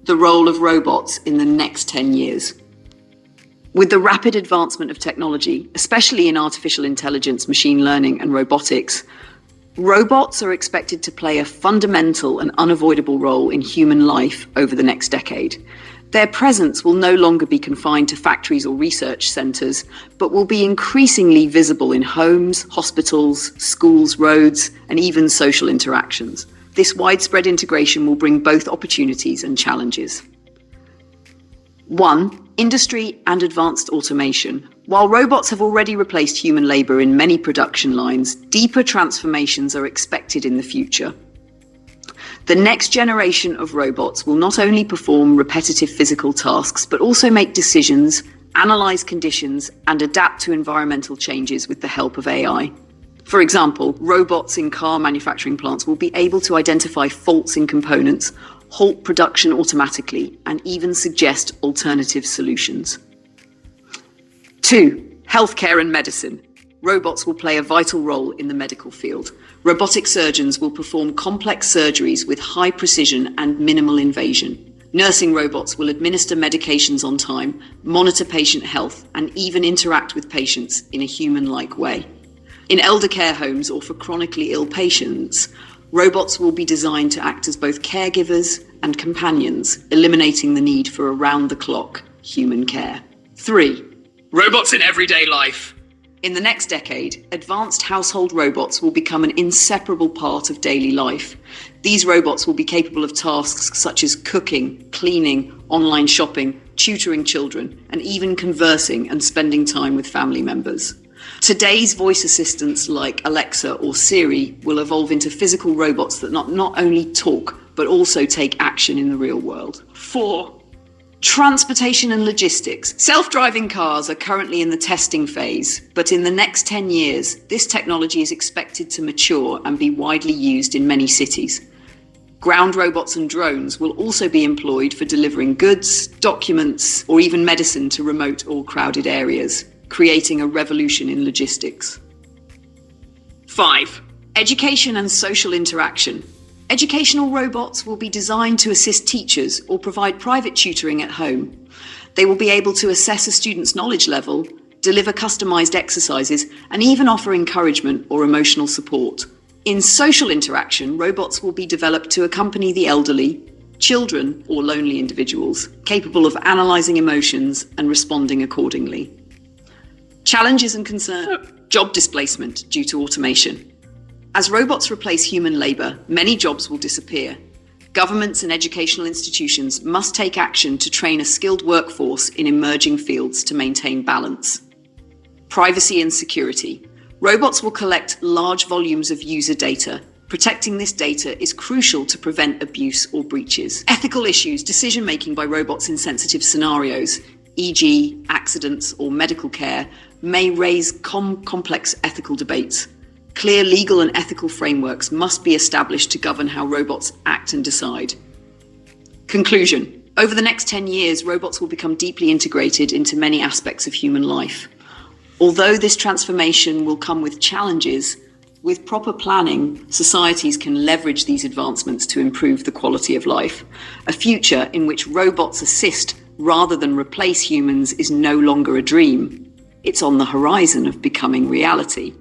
the role of robots in the next 10 years. With the rapid advancement of technology, especially in artificial intelligence, machine learning, and robotics, robots are expected to play a fundamental and unavoidable role in human life over the next decade. Their presence will no longer be confined to factories or research centres, but will be increasingly visible in homes, hospitals, schools, roads, and even social interactions. This widespread integration will bring both opportunities and challenges. 1. Industry and advanced automation. While robots have already replaced human labour in many production lines, deeper transformations are expected in the future. The next generation of robots will not only perform repetitive physical tasks, but also make decisions, analyse conditions, and adapt to environmental changes with the help of AI. For example, robots in car manufacturing plants will be able to identify faults in components, halt production automatically, and even suggest alternative solutions. 2. Healthcare and medicine. Robots will play a vital role in the medical field. Robotic surgeons will perform complex surgeries with high precision and minimal invasion. Nursing robots will administer medications on time, monitor patient health, and even interact with patients in a human-like way. In elder care homes or for chronically ill patients, robots will be designed to act as both caregivers and companions, eliminating the need for around-the-clock human care. 3. Robots in everyday life. In the next decade, advanced household robots will become an inseparable part of daily life. These robots will be capable of tasks such as cooking, cleaning, online shopping, tutoring children, and even conversing and spending time with family members. Today's voice assistants like Alexa or Siri will evolve into physical robots that not only talk, but also take action in the real world. 4. Transportation and logistics. Self-driving cars are currently in the testing phase, but in the next 10 years, this technology is expected to mature and be widely used in many cities. Ground robots and drones will also be employed for delivering goods, documents, or even medicine to remote or crowded areas, creating a revolution in logistics. 5. Education and social interaction. Educational robots will be designed to assist teachers or provide private tutoring at home. They will be able to assess a student's knowledge level, deliver customized exercises, and even offer encouragement or emotional support. In social interaction, robots will be developed to accompany the elderly, children, or lonely individuals, capable of analyzing emotions and responding accordingly. Challenges and concerns. Job displacement due to automation. As robots replace human labour, many jobs will disappear. Governments and educational institutions must take action to train a skilled workforce in emerging fields to maintain balance. Privacy and security. Robots will collect large volumes of user data. Protecting this data is crucial to prevent abuse or breaches. Ethical issues. Decision-making by robots in sensitive scenarios, e.g. accidents or medical care, may raise complex ethical debates. Clear legal and ethical frameworks must be established to govern how robots act and decide. Conclusion. Over the next 10 years, robots will become deeply integrated into many aspects of human life. Although this transformation will come with challenges, with proper planning, societies can leverage these advancements to improve the quality of life. A future in which robots assist rather than replace humans is no longer a dream. It's on the horizon of becoming reality.